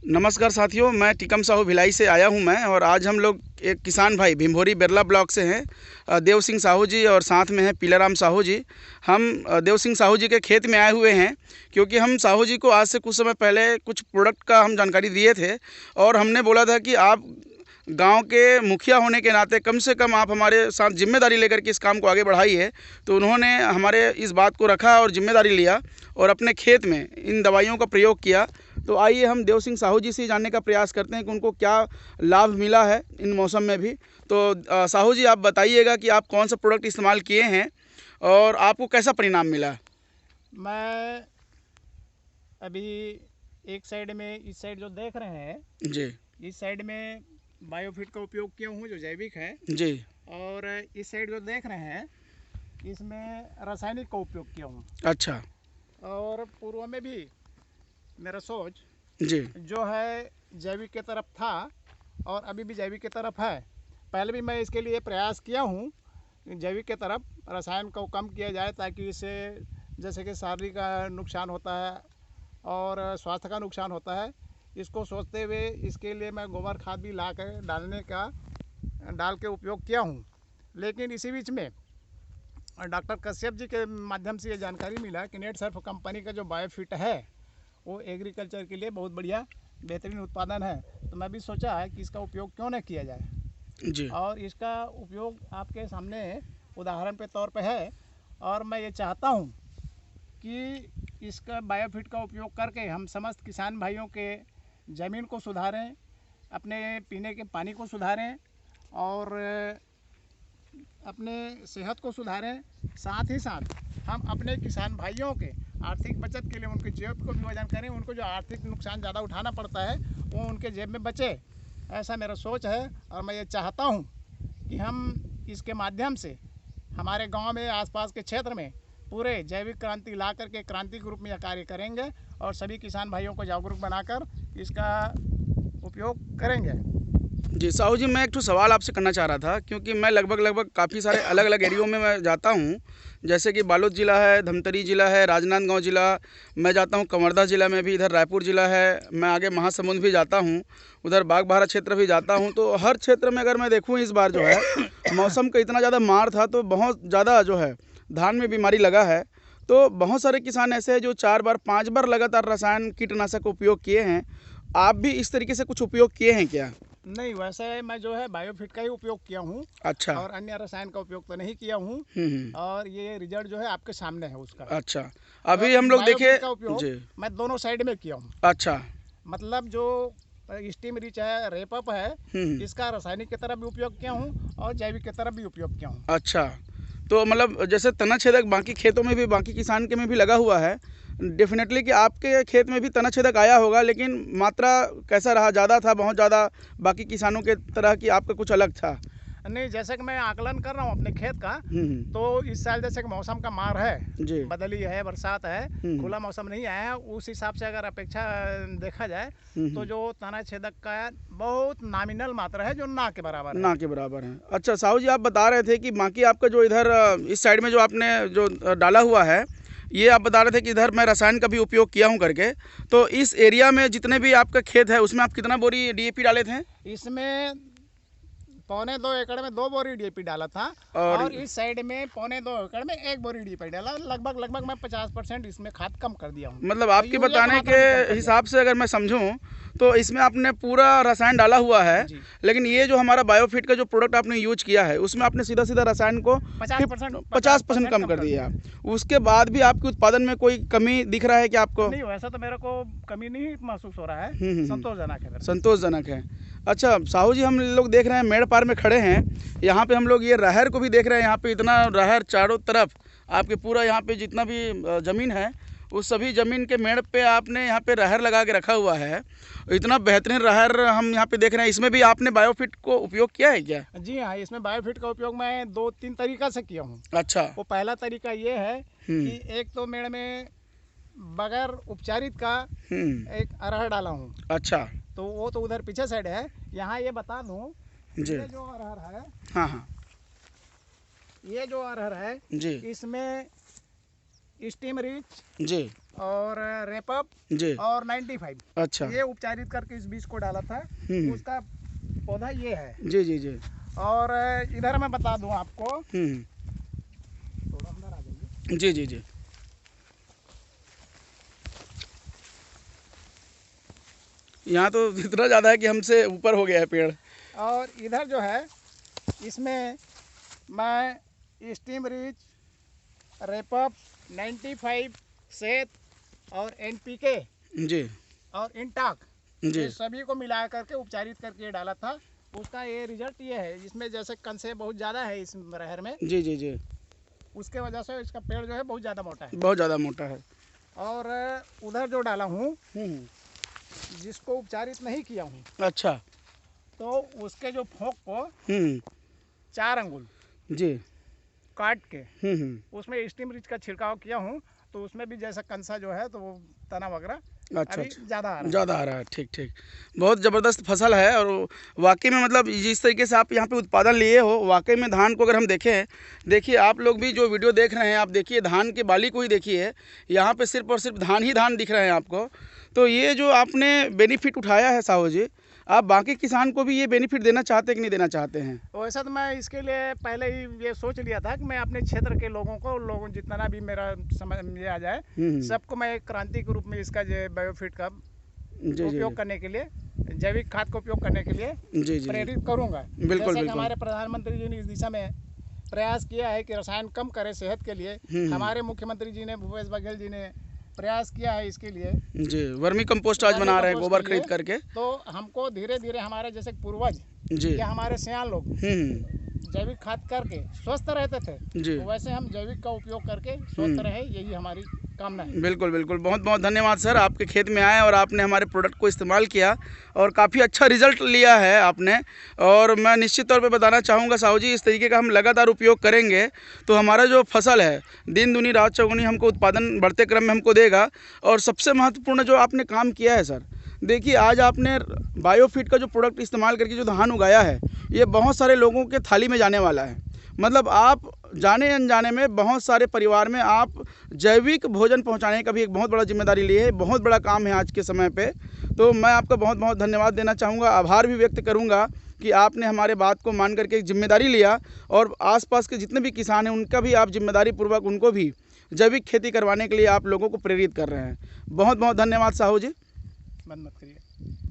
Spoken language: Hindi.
नमस्कार साथियों, मैं टिकम साहू भिलाई से आया हूं मैं। और आज हम लोग एक किसान भाई भीमभोरी बेरला ब्लॉक से हैं, देव सिंह साहू जी, और साथ में हैं पीलाराम साहू जी। हम देव सिंह साहू जी के खेत में आए हुए हैं क्योंकि हम साहू जी को आज से कुछ समय पहले कुछ प्रोडक्ट का हम जानकारी दिए थे और हमने बोला था कि आप गांव के मुखिया होने के नाते कम से कम आप हमारे साथ जिम्मेदारी लेकर के इस काम को आगे बढ़ाइए। तो उन्होंने हमारे इस बात को रखा और जिम्मेदारी लिया और अपने खेत में इन दवाइयों का प्रयोग किया। तो आइए हम देव सिंह साहू जी से जानने का प्रयास करते हैं कि उनको क्या लाभ मिला है इन मौसम में भी। तो साहू जी, आप बताइएगा कि आप कौन सा प्रोडक्ट इस्तेमाल किए हैं और आपको कैसा परिणाम मिला। मैं अभी एक साइड में, इस साइड जो देख रहे हैं जी इस साइड में बायोफिट का उपयोग किया हूँ जो जैविक है। जी। और इस साइड जो देख रहे हैं इसमें रासायनिक का उपयोग किया हूँ। अच्छा। और पूर्व में भी मेरा सोच जी जो है जैविक के तरफ था और अभी भी जैविक की तरफ है। पहले भी मैं इसके लिए प्रयास किया हूँ जैविक की तरफ रसायन को कम किया जाए, ताकि इससे जैसे कि शारीरिक नुकसान होता है और स्वास्थ्य का नुकसान होता है। इसको सोचते हुए इसके लिए मैं गोबर खाद भी ला कर डाल के उपयोग किया हूँ। लेकिन इसी बीच में डॉक्टर कश्यप जी के माध्यम से ये जानकारी मिला कि नेट सर्फ कंपनी का जो बायोफिट है वो एग्रीकल्चर के लिए बहुत बढ़िया बेहतरीन उत्पादन है। तो मैं भी सोचा है कि इसका उपयोग क्यों न किया जाए जी। और इसका उपयोग आपके सामने उदाहरण के तौर पे है। और मैं ये चाहता हूँ कि इसका बायोफिट का उपयोग करके हम समस्त किसान भाइयों के ज़मीन को सुधारें, अपने पीने के पानी को सुधारें और अपने सेहत को सुधारें। साथ ही साथ हम अपने किसान भाइयों के आर्थिक बचत के लिए उनके जेब को भी वजन करें। उनको जो आर्थिक नुकसान ज़्यादा उठाना पड़ता है वो उनके जेब में बचे, ऐसा मेरा सोच है। और मैं ये चाहता हूँ कि हम इसके माध्यम से हमारे गांव में, आसपास के क्षेत्र में पूरे जैविक क्रांति ला करके क्रांति के रूप में यह कार्य करेंगे और सभी किसान भाइयों को जागरूक बनाकर इसका उपयोग करेंगे। जी साहू जी, मैं एक सवाल आपसे करना चाह रहा था क्योंकि मैं लगभग काफ़ी सारे अलग अलग एरियो में मैं जाता हूँ। जैसे कि बालोद ज़िला है, धमतरी ज़िला है, राजनांदगांव ज़िला, मैं जाता हूँ कवर्धा ज़िला में भी, इधर रायपुर ज़िला है, मैं आगे महासमुंद भी जाता हूँ, उधर बागबाहरा क्षेत्र भी जाता हूँ। तो हर क्षेत्र में अगर मैं देखूँ इस बार जो है मौसम का इतना ज़्यादा मार था, तो बहुत ज़्यादा जो है धान में बीमारी लगा है। तो बहुत सारे किसान ऐसे हैं जो 4 बार 5 बार लगातार रसायन कीटनाशक का उपयोग किए हैं। आप भी इस तरीके से कुछ उपयोग किए हैं क्या? नहीं, वैसे मैं जो है बायोफिट का ही उपयोग किया हूँ। अच्छा। और अन्य रसायन का उपयोग तो नहीं किया हूँ। और ये रिजल्ट जो है आपके सामने है उसका। अच्छा। अभी हम लोग देखे का उपयोग जी। मैं दोनों साइड में किया हूँ। अच्छा। मतलब जो स्टीम रिच है, रेपअप है, इसका रासायनिक की तरफ भी उपयोग किया हूँ और जैविक की तरफ भी उपयोग किया हूँ। अच्छा, तो मतलब जैसे तना छेदक बाकी खेतों में भी, बाकी किसान के में भी लगा हुआ है, डेफिनेटली कि आपके खेत में भी तना छेदक आया होगा, लेकिन मात्रा कैसा रहा? ज़्यादा था, बहुत ज़्यादा, बाकी किसानों के तरह कि आपका कुछ अलग था? नहीं, जैसे कि मैं आकलन कर रहा हूँ अपने खेत का, तो इस साल जैसे कि मौसम का मार है, जी। बदली है, बरसात है, खुला मौसम नहीं आया है, उस हिसाब से अगर अपेक्षा देखा जाए तो जो तना छेदक का बहुत नॉमिनल मात्रा है, जो ना के बराबर है। ना के बराबर है। अच्छा साहू जी, आप बता रहे थे कि बाकी आपका जो इधर इस साइड में जो आपने जो डाला हुआ है, ये आप बता रहे थे कि इधर मैं रसायन का भी उपयोग किया हूँ करके। तो इस एरिया में जितने भी आपका खेत है उसमें आप कितना बोरी डीएपी डाले थे? इसमें 1.25 एकड़ में 2 बोरी डीएपी डाला था और इस साइड में 1.25 एकड़ में 1 बोरी डीएपी डाला। लगभग मैं 50% इसमें खाद कम कर दिया हूँ। मतलब आपके बताने के हिसाब से अगर मैं समझूं तो इसमें आपने पूरा रसायन डाला हुआ है, लेकिन ये जो हमारा बायोफिट का जो प्रोडक्ट आपने यूज किया है उसमें आपने सीधा रसायन को 50% कम कर दिया। उसके बाद भी आपके उत्पादन में कोई कमी दिख रहा है कि आपको? नहीं, वैसा तो मेरे को कमी नहीं महसूस हो रहा है। संतोषजनक है। संतोषजनक है। अच्छा साहू जी, हम लोग देख रहे हैं मेड़ पार में खड़े हैं, यहाँ पे हम लोग ये रहर को भी देख रहे हैं। यहाँ पे इतना रहर चारों तरफ आपके पूरा यहाँ पे जितना भी ज़मीन है उस सभी ज़मीन के मेड़ पे आपने यहाँ पे रहर लगा के रखा हुआ है। इतना बेहतरीन रहर हम यहाँ पे देख रहे हैं। इसमें भी आपने बायोफिट को उपयोग किया है क्या? जी हाँ, इसमें बायोफिट का उपयोग मैं 2-3 तरीका से किया हूँ। अच्छा। वो पहला तरीका ये है कि एक तो मेड़ में बगैर उपचारित का एक अरहर डाला हूँ। अच्छा। तो वो तो उधर पीछे साइड है। यहाँ ये बता दूँ, ये जो अरहर है, हाँ हाँ, ये जो अरहर है जी, इसमें स्टीम रिच जी, और रेपअप जी। और 95 अच्छा। ये उपचारित करके इस बीज को डाला था। उसका पौधा ये है। जी जी जी। और इधर मैं बता दूं आपको, हम्म। थोड़ा अंदर आ जाइए। जी जी जी। यहाँ तो इतना ज़्यादा है कि हमसे ऊपर हो गया है पेड़। और इधर जो है इसमें मैं स्टीम रिच, रेपअप, 95, सेत और NPK जी और इंटाक जी। ये सभी को मिला करके उपचारित करके ये डाला था। उसका ये रिजल्ट ये है, इसमें जैसे कंसे बहुत ज़्यादा है इस रहर में, जी जी जी। उसके वजह से इसका पेड़ जो है बहुत ज़्यादा मोटा है। बहुत ज़्यादा मोटा है। और उधर जो डाला हूँ जिसको उपचारित नहीं किया हूँ, अच्छा। तो उसके जो फोक को 4 अंगुल जी। काट के उसमें स्टीम रिच का छिड़काव किया हूँ, तो उसमें भी जैसा कंसा जो है तो वो तना वगैरह अच्छा अभी ज़्यादा आ रहा है। ज़्यादा आ रहा है। ठीक ठीक। बहुत ज़बरदस्त फसल है। और वाकई में मतलब जिस तरीके से आप यहाँ पे उत्पादन लिए हो, वाकई में धान को अगर हम देखें, देखिए आप लोग भी जो वीडियो देख रहे हैं, आप देखिए धान के बाली को ही देखिए, यहाँ पे सिर्फ और सिर्फ धान ही धान दिख रहे हैं आपको। तो ये जो आपने बेनिफिट उठाया है साहू जी, आप बाकी किसान को भी ये बेनिफिट देना चाहते कि नहीं देना चाहते हैं? वैसा तो मैं इसके लिए पहले ही ये सोच लिया था कि मैं अपने क्षेत्र के लोगों जितना भी मेरा समझ में आ जाए, सबको मैं एक क्रांति के रूप में इसका जो बायोफिट का उपयोग करने के लिए, जैविक खाद का उपयोग करने के लिए प्रेरित करूंगा। बिल्कुल जैसे बिल्कुल। हमारे प्रधानमंत्री जी ने इस दिशा में प्रयास किया है कि रसायन कम करें सेहत के लिए, हमारे मुख्यमंत्री जी ने, भूपेश बघेल जी ने प्रयास किया है इसके लिए। जी, वर्मी कंपोस्ट आज बना रहे हैं गोबर खरीद करके। तो हमको धीरे धीरे हमारे जैसे पूर्वज जी या हमारे सियान लोग जैविक खाद करके स्वस्थ रहते थे, जी। तो वैसे हम जैविक का उपयोग करके स्वस्थ रहे, यही हमारी कामना है। बिल्कुल बिल्कुल। बहुत बहुत धन्यवाद सर, आपके खेत में आए और आपने हमारे प्रोडक्ट को इस्तेमाल किया और काफ़ी अच्छा रिजल्ट लिया है आपने। और मैं निश्चित तौर पे बताना चाहूँगा साहू जी, इस तरीके का हम लगातार उपयोग करेंगे तो हमारा जो फसल है दिन दूनी रात चौगुनी हमको उत्पादन बढ़ते क्रम में हमको देगा। और सबसे महत्वपूर्ण जो आपने काम किया है सर, देखिए आज आपने बायोफिट का जो प्रोडक्ट इस्तेमाल करके जो धान उगाया है, ये बहुत सारे लोगों के थाली में जाने वाला है। मतलब आप जाने अनजाने में बहुत सारे परिवार में आप जैविक भोजन पहुंचाने का भी एक बहुत बड़ा जिम्मेदारी लिए है। बहुत बड़ा काम है आज के समय पे। तो मैं आपका बहुत बहुत धन्यवाद देना चाहूँगा, आभार भी व्यक्त करूँगा कि आपने हमारे बात को मान करके एक जिम्मेदारी लिया और आसपास के जितने भी किसान हैं उनका भी आप जिम्मेदारी पूर्वक उनको भी जैविक खेती करवाने के लिए आप लोगों को प्रेरित कर रहे हैं। बहुत बहुत धन्यवाद साहू जी। बंद मत करिए।